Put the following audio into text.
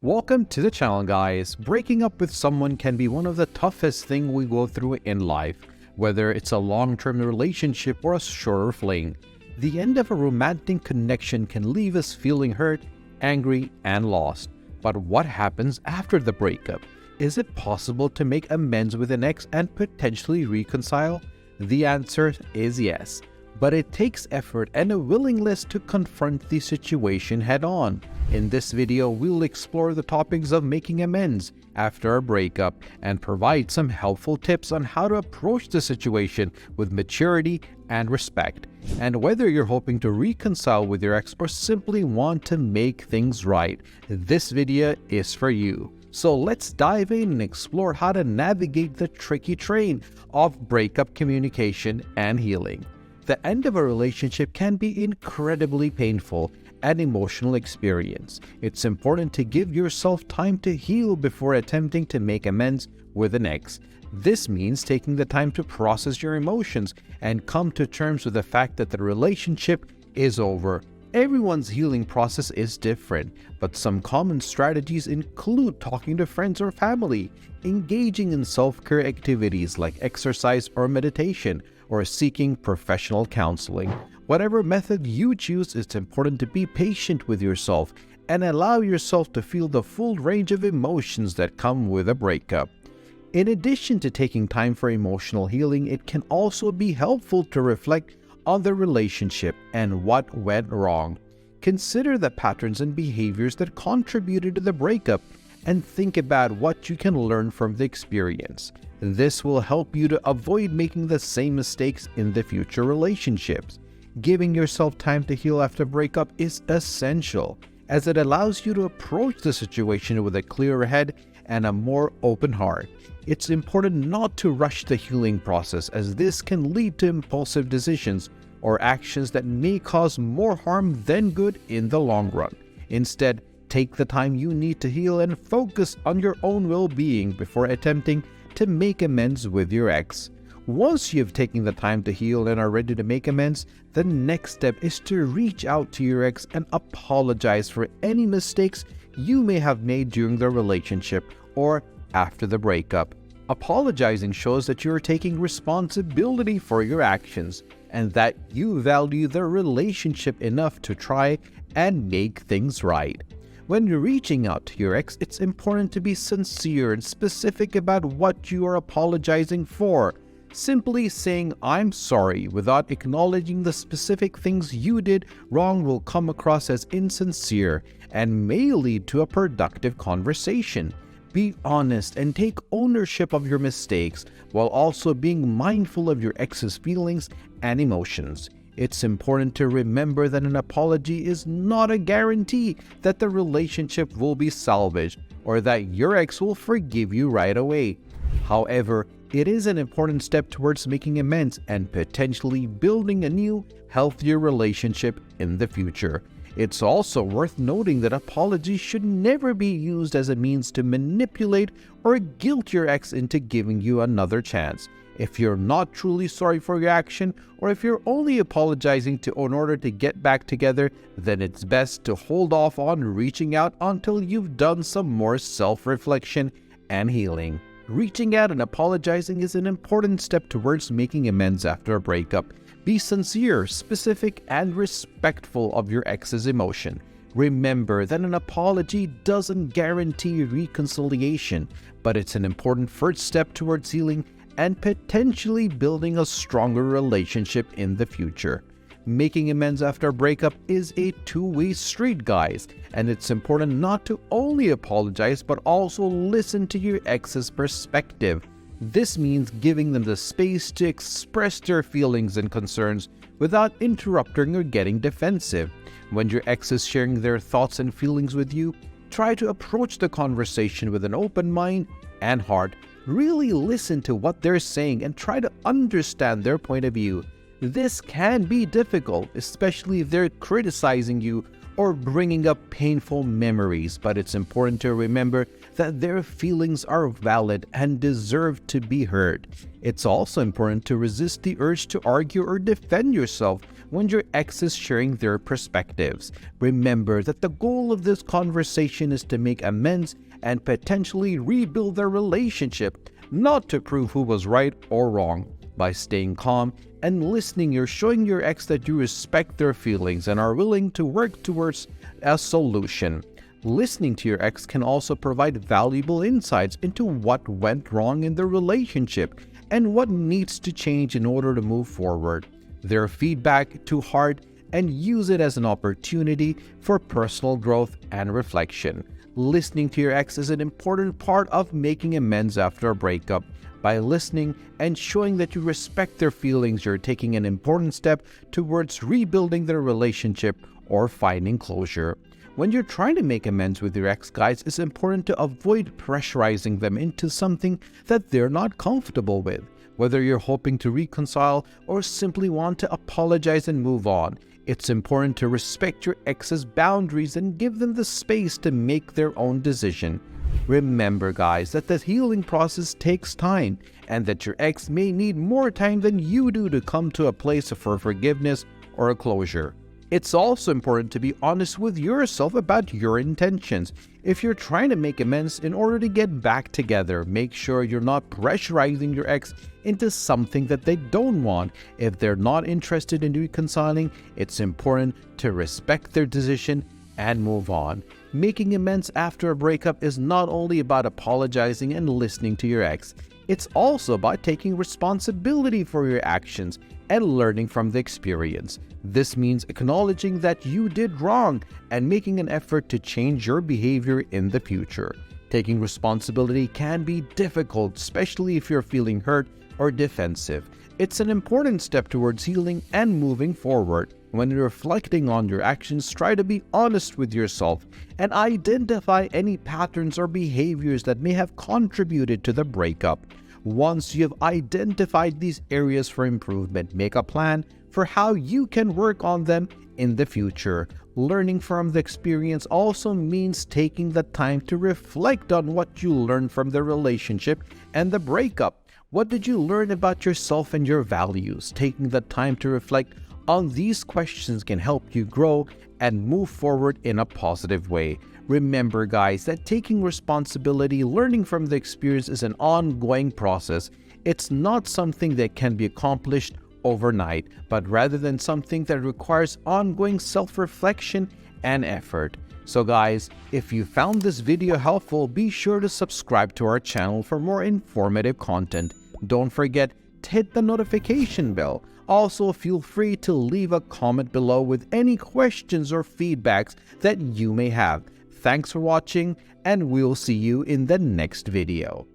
Welcome to the channel, guys. Breaking up with someone can be one of the toughest things we go through in life, whether it's a long-term relationship or a shorter fling. The end of a romantic connection can leave us feeling hurt, angry, and lost. But what happens after the breakup? Is it possible to make amends with an ex and potentially reconcile? The answer is yes, but it takes effort and a willingness to confront the situation head-on. In this video, we'll explore the topics of making amends after a breakup and provide some helpful tips on how to approach the situation with maturity and respect, and whether you're hoping to reconcile with your ex or simply want to make things right. This video is for you. So let's dive in and explore how to navigate the tricky terrain of breakup communication and healing. The end of a relationship can be incredibly painful and emotional experience. It's important to give yourself time to heal before attempting to make amends with an ex. This means taking the time to process your emotions and come to terms with the fact that the relationship is over. Everyone's healing process is different, but some common strategies include talking to friends or family, engaging in self-care activities like exercise or meditation, or seeking professional counseling. Whatever method you choose, it's important to be patient with yourself and allow yourself to feel the full range of emotions that come with a breakup. In addition to taking time for emotional healing, it can also be helpful to reflect on the relationship and what went wrong. Consider the patterns and behaviors that contributed to the breakup and think about what you can learn from the experience. This will help you to avoid making the same mistakes in the future relationships. Giving yourself time to heal after breakup is essential, as it allows you to approach the situation with a clearer head and a more open heart. It's important not to rush the healing process, as this can lead to impulsive decisions or actions that may cause more harm than good in the long run. Instead, take the time you need to heal and focus on your own well-being before attempting to make amends with your ex. Once you've taken the time to heal and are ready to make amends, the next step is to reach out to your ex and apologize for any mistakes you may have made during the relationship or after the breakup. Apologizing shows that you are taking responsibility for your actions and that you value the relationship enough to try and make things right. When you're reaching out to your ex, it's important to be sincere and specific about what you are apologizing for. Simply saying "I'm sorry" without acknowledging the specific things you did wrong will come across as insincere and may lead to a productive conversation. Be honest and take ownership of your mistakes while also being mindful of your ex's feelings and emotions. It's important to remember that an apology is not a guarantee that the relationship will be salvaged or that your ex will forgive you right away. However, it is an important step towards making amends and potentially building a new, healthier relationship in the future. It's also worth noting that apologies should never be used as a means to manipulate or guilt your ex into giving you another chance. If you're not truly sorry for your action, or if you're only apologizing in order to get back together, then it's best to hold off on reaching out until you've done some more self-reflection and healing. Reaching out and apologizing is an important step towards making amends after a breakup. Be sincere, specific, and respectful of your ex's emotion. Remember that an apology doesn't guarantee reconciliation, but it's an important first step towards healing and potentially building a stronger relationship in the future. Making amends after a breakup is a two-way street, guys, and it's important not to only apologize but also listen to your ex's perspective. This means giving them the space to express their feelings and concerns without interrupting or getting defensive. When your ex is sharing their thoughts and feelings with you, try to approach the conversation with an open mind and heart. Really listen to what they're saying and try to understand their point of view. This can be difficult, especially if they're criticizing you or bringing up painful memories, but it's important to remember that their feelings are valid and deserve to be heard. It's also important to resist the urge to argue or defend yourself when your ex is sharing their perspectives. Remember that the goal of this conversation is to make amends and potentially rebuild their relationship, not to prove who was right or wrong. By staying calm and listening, you're showing your ex that you respect their feelings and are willing to work towards a solution. Listening to your ex can also provide valuable insights into what went wrong in the relationship and what needs to change in order to move forward. Their feedback to heart and use it as an opportunity for personal growth and reflection. Listening to your ex is an important part of making amends after a breakup. By listening and showing that you respect their feelings, you're taking an important step towards rebuilding their relationship or finding closure. When you're trying to make amends with your ex, guys, it's important to avoid pressurizing them into something that they're not comfortable with. Whether you're hoping to reconcile or simply want to apologize and move on, it's important to respect your ex's boundaries and give them the space to make their own decision. Remember, guys, that the healing process takes time and that your ex may need more time than you do to come to a place for forgiveness or a closure. It's also important to be honest with yourself about your intentions. If you're trying to make amends in order to get back together, make sure you're not pressurizing your ex into something that they don't want. If they're not interested in reconciling, it's important to respect their decision and move on. Making amends after a breakup is not only about apologizing and listening to your ex, it's also about taking responsibility for your actions and learning from the experience. This means acknowledging that you did wrong and making an effort to change your behavior in the future. Taking responsibility can be difficult, especially if you're feeling hurt or defensive. It's an important step towards healing and moving forward. When reflecting on your actions, try to be honest with yourself and identify any patterns or behaviors that may have contributed to the breakup. Once you've identified these areas for improvement, make a plan for how you can work on them in the future. Learning from the experience also means taking the time to reflect on what you learned from the relationship and the breakup. What did you learn about yourself and your values? Taking the time to reflect on these questions can help you grow and move forward in a positive way. Remember, guys, that taking responsibility, learning from the experience is an ongoing process. It's not something that can be accomplished overnight, but rather than something that requires ongoing self-reflection and effort. So guys, if you found this video helpful, be sure to subscribe to our channel for more informative content. Don't forget to hit the notification bell. Also, feel free to leave a comment below with any questions or feedbacks that you may have. Thanks for watching, and we'll see you in the next video.